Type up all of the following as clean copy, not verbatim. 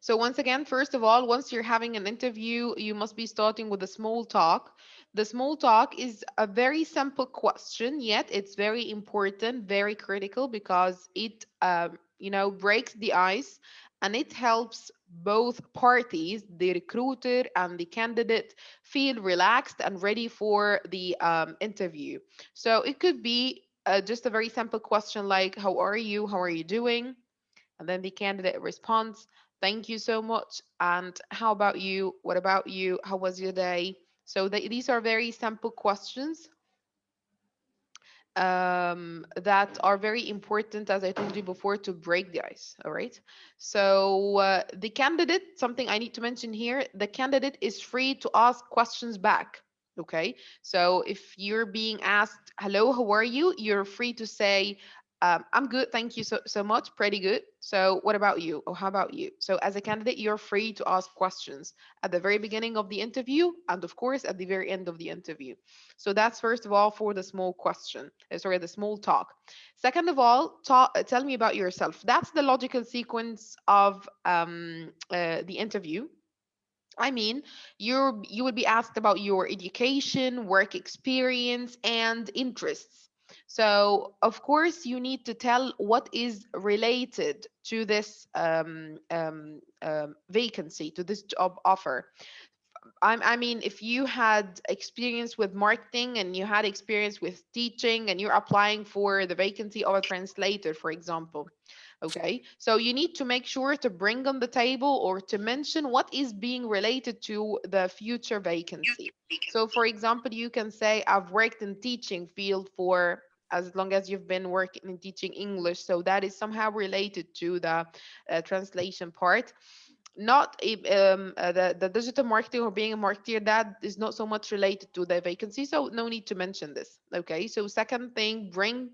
So once again, first of all, once you're having an interview, you must be starting with a small talk. The small talk is a very simple question, yet it's very important, very critical because it, breaks the ice and it helps both parties, the recruiter and the candidate, feel relaxed and ready for the interview. So it could be just a very simple question like, "How are you? How are you doing?" And then the candidate responds, "Thank you so much. And how about you? What about you? How was your day?" So these are very simple questions that are very important, as I told you before, to break the ice. All right. So the candidate, something I need to mention here, the candidate is free to ask questions back. Okay. So if you're being asked, "Hello, how are you?" You're free to say, "I'm good, thank you so much, pretty good. So what about you? Or how about you?" So as a candidate, you're free to ask questions at the very beginning of the interview and of course at the very end of the interview. So that's first of all for the small question, sorry, the small talk. Second of all, tell me about yourself. That's the logical sequence of the interview. I mean, you would be asked about your education, work experience, and interests. So, of course, you need to tell what is related to this vacancy, to this job offer. I mean, if you had experience with marketing and you had experience with teaching and you're applying for the vacancy of a translator, for example, okay, so you need to make sure to bring on the table or to mention what is being related to the future vacancy. So, for example, you can say, "I've worked in teaching field for as long as you've been working in teaching English." So that is somehow related to the translation part. Not the digital marketing or being a marketer, that is not so much related to the vacancy, so no need to mention this. Okay, so second thing, bring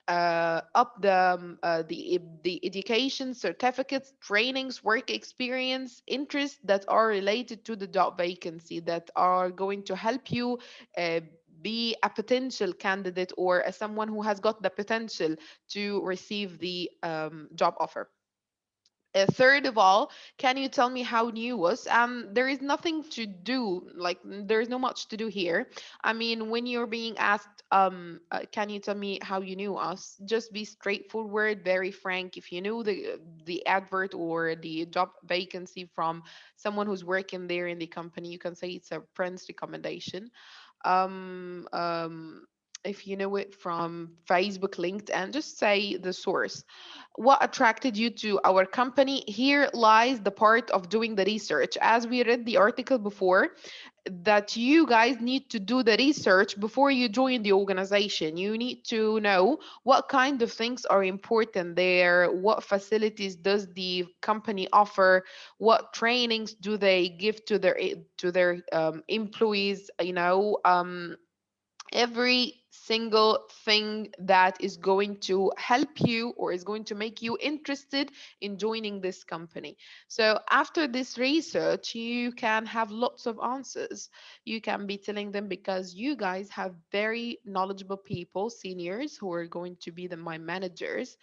up the education, certificates, trainings, work experience, interests that are related to the job vacancy, that are going to help you uh, be a potential candidate or someone who has got the potential to receive the job offer. Third of all, can you tell me how new was? There is nothing to do, like there is no much to do here. I mean, when you're being asked, can you tell me how you knew us? Just be straightforward, very frank. If you knew the advert or the job vacancy from someone who's working there in the company, you can say it's a friend's recommendation. Um, um, if you know it from Facebook, LinkedIn, just say the source. What attracted you to our company? Here lies the part of doing the research. As we read the article before, that you guys need to do the research before you join the organization. You need to know what kind of things are important there, what facilities does the company offer, what trainings do they give to their employees, every single thing that is going to help you or is going to make you interested in joining this company. So after this research, you can have lots of answers. You can be telling them, because you guys have very knowledgeable people, seniors, who are going to be my managers.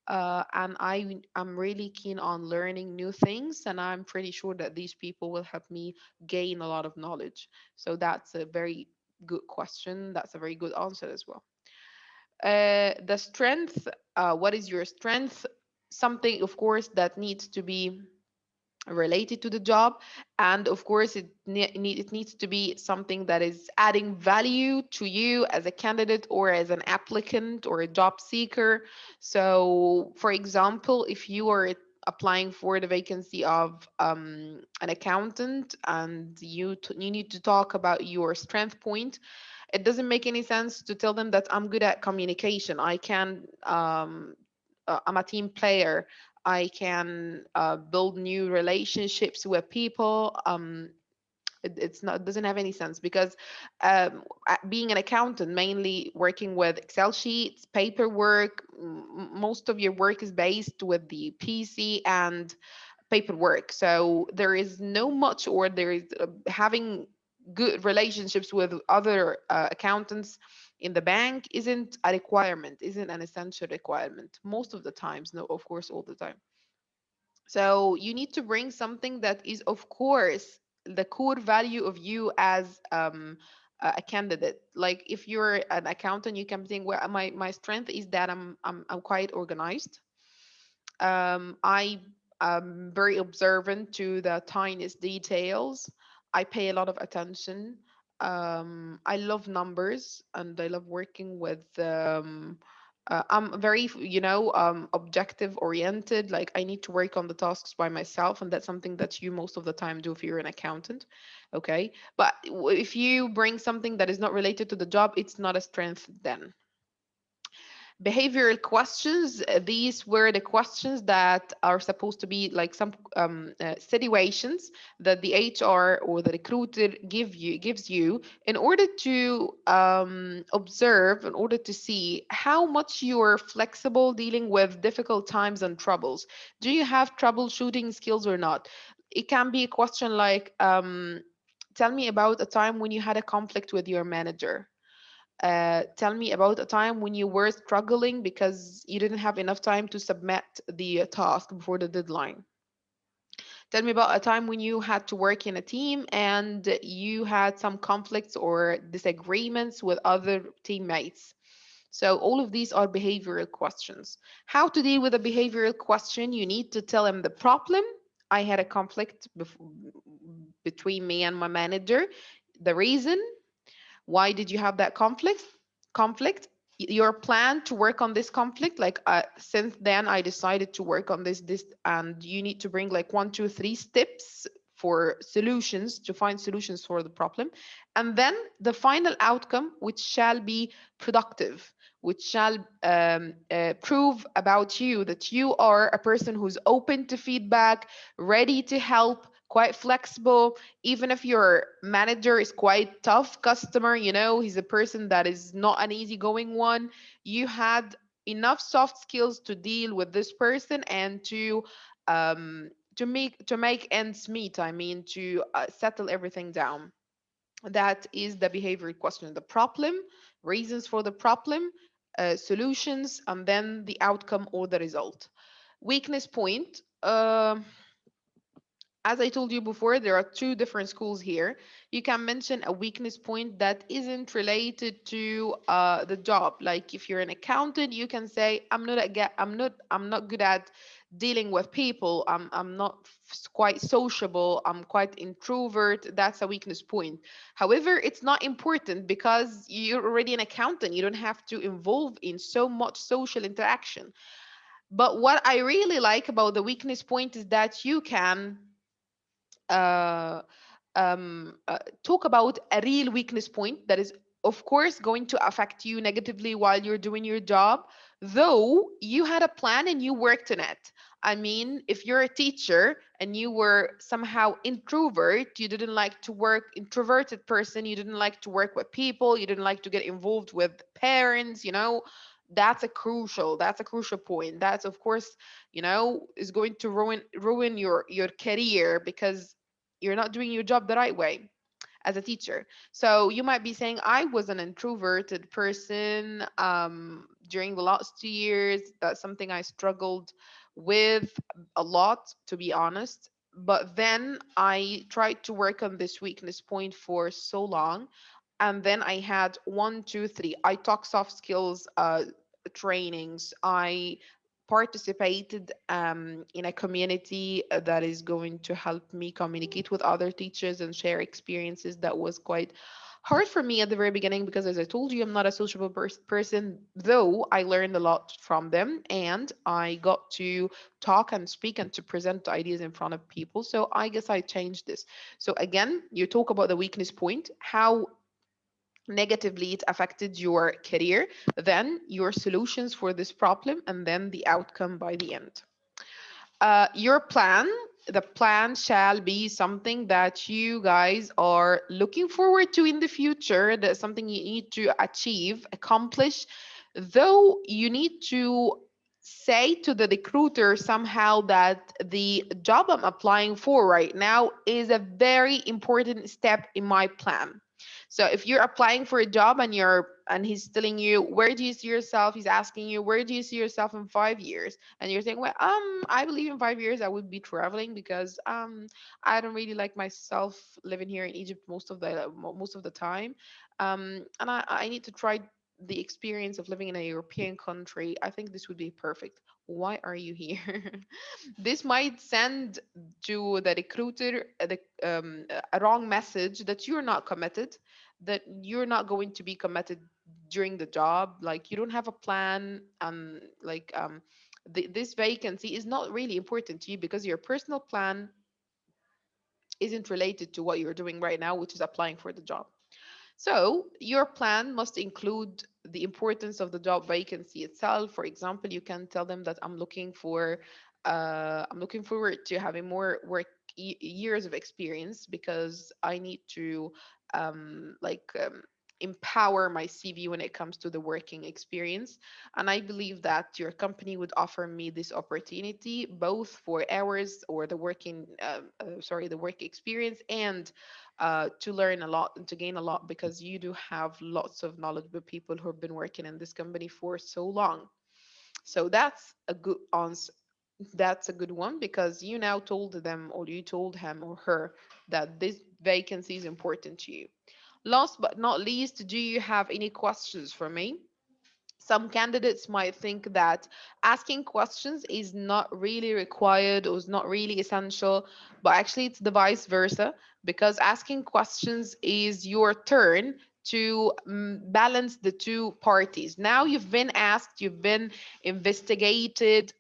And I'm really keen on learning new things, and I'm pretty sure that these people will help me gain a lot of knowledge. So that's a very good question. That's a very good answer as well. The strength, what is your strength? Something, of course, that needs to be related to the job, and of course it needs to be something that is adding value to you as a candidate or as an applicant or a job seeker. So for example, if you are applying for the vacancy of an accountant, and you need to talk about your strength point, it doesn't make any sense to tell them that I'm good at communication, I can I'm a team player, I can build new relationships with people. It's not, it doesn't have any sense, because being an accountant, mainly working with Excel sheets, paperwork, most of your work is based with the PC and paperwork. So there is no much, or there is having good relationships with other accountants in the bank isn't a requirement, isn't an essential requirement most of the times. No, of course, all the time. So you need to bring something that is, of course, the core value of you as a candidate. Like if you're an accountant, you can think, well, my strength is that I'm quite organized. I am very observant to the tiniest details. I pay a lot of attention. I love numbers and I love working with. I'm very, objective oriented. Like I need to work on the tasks by myself, and that's something that you most of the time do if you're an accountant. Okay, but if you bring something that is not related to the job, it's not a strength then. Behavioral questions, these were the questions that are supposed to be like some situations that the HR or the recruiter gives you in order to observe, in order to see how much you're flexible dealing with difficult times and troubles. Do you have troubleshooting skills or not? It can be a question like, tell me about a time when you had a conflict with your manager. Tell me about a time when you were struggling because you didn't have enough time to submit the task before the deadline. Tell me about a time when you had to work in a team and you had some conflicts or disagreements with other teammates. So, all of these are behavioral questions. How to deal with a behavioral question? You need to tell them the problem. I had a conflict between me and my manager. The reason, why did you have that conflict? Your plan to work on this conflict, like since then I decided to work on this, and you need to bring like 1 2 3 steps for solutions, to find solutions for the problem, and then the final outcome, which shall be productive, which shall prove about you that you are a person who's open to feedback, ready to help, quite flexible. Even if your manager is quite tough customer, he's a person that is not an easygoing one, you had enough soft skills to deal with this person and to make ends meet. I mean, to settle everything down. That is the behavior question: the problem, reasons for the problem, solutions, and then the outcome or the result. Weakness point. As I told you before, there are two different schools here. You can mention a weakness point that isn't related to the job. Like if you're an accountant, you can say, I'm not good at dealing with people. I'm not quite sociable. I'm quite introvert. That's a weakness point. However, it's not important because you're already an accountant. You don't have to involve in so much social interaction. But what I really like about the weakness point is that you can uh, talk about a real weakness point that is, of course, going to affect you negatively while you're doing your job, though you had a plan and you worked on it. I mean, if you're a teacher and you were somehow introvert, you didn't like to work, introverted person, you didn't like to work with people, you didn't like to get involved with parents, that's a crucial point. That's, of course, is going to ruin your career because you're not doing your job the right way as a teacher. So you might be saying, I was an introverted person during the last 2 years. That's something I struggled with a lot, to be honest. But then I tried to work on this weakness point for so long. And then I had 1 2 3. I took soft skills trainings. I participated in a community that is going to help me communicate with other teachers and share experiences. That was quite hard for me at the very beginning because, as I told you, I'm not a sociable person, though I learned a lot from them and I got to talk and speak and to present ideas in front of people. So I guess I changed this. So again, you talk about the weakness point, how negatively it affected your career, then your solutions for this problem, and then the outcome by the end. Your plan, the plan shall be something that you guys are looking forward to in the future. That's something you need to achieve, accomplish, though you need to say to the recruiter somehow that the job I'm applying for right now is a very important step in my plan. So if you're applying for a job and he's telling you where do you see yourself, he's asking you where do you see yourself in 5 years, and you're saying, well, I believe in 5 years I would be traveling because I don't really like myself living here in Egypt most of the time, and I need to try the experience of living in a European country. I think this would be perfect. Why are you here? This might send to the recruiter a wrong message that you're not committed, that you're not going to be committed during the job, like you don't have a plan, this vacancy is not really important to you because your personal plan isn't related to what you're doing right now, which is applying for the job. So your plan must include the importance of the job vacancy itself. For example, you can tell them that I'm looking forward to having more work years of experience because I need to um, like um, empower my CV when it comes to the working experience. And I believe that your company would offer me this opportunity both for hours or the work experience and to learn a lot and to gain a lot because you do have lots of knowledgeable people who have been working in this company for so long. So that's a good answer. That's a good one because you now told them or you told him or her that this vacancy is important to you. Last but not least, do you have any questions for me? Some candidates might think that asking questions is not really required or is not really essential, but actually it's the vice versa because asking questions is your turn to balance the two parties. Now you've been asked, you've been investigated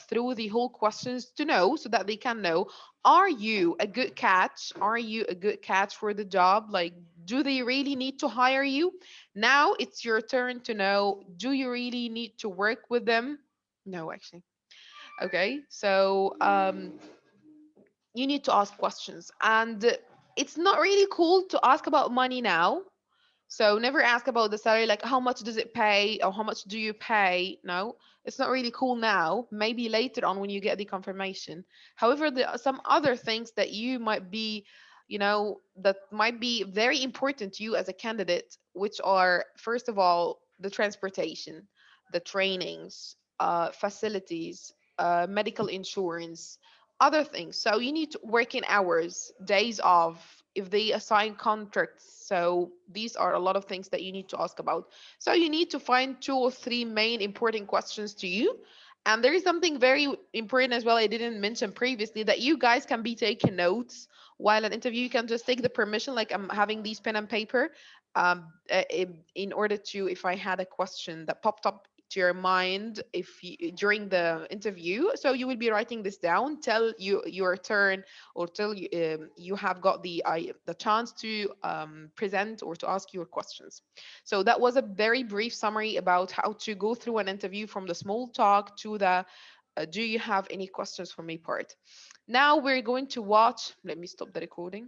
through the whole questions to know so that they can know, are you a good catch? Are you a good catch for the job? Like, do they really need to hire you? Now it's your turn to know, do you really need to work with them? No, actually. Okay, so you need to ask questions. And it's not really cool to ask about money now. So never ask about the salary, like how much does it pay or how much do you pay? No, it's not really cool now. Maybe later on when you get the confirmation. However, there are some other things that you might be, that might be very important to you as a candidate, which are, first of all, the transportation, the trainings, facilities, medical insurance, other things. So you need to work in hours, days off, if they assign contracts. So these are a lot of things that you need to ask about. So you need to find two or three main important questions to you. And there is something very important as well I didn't mention previously, that you guys can be taking notes while an interview. You can just take the permission, like I'm having these pen and paper, in order to, if I had a question that popped up to your mind if you, during the interview, so you will be writing this down till your turn, or till you have got the chance to present or to ask your questions. So that was a very brief summary about how to go through an interview from the small talk to the do you have any questions for me part. Now we're going to watch. Let me stop the recording.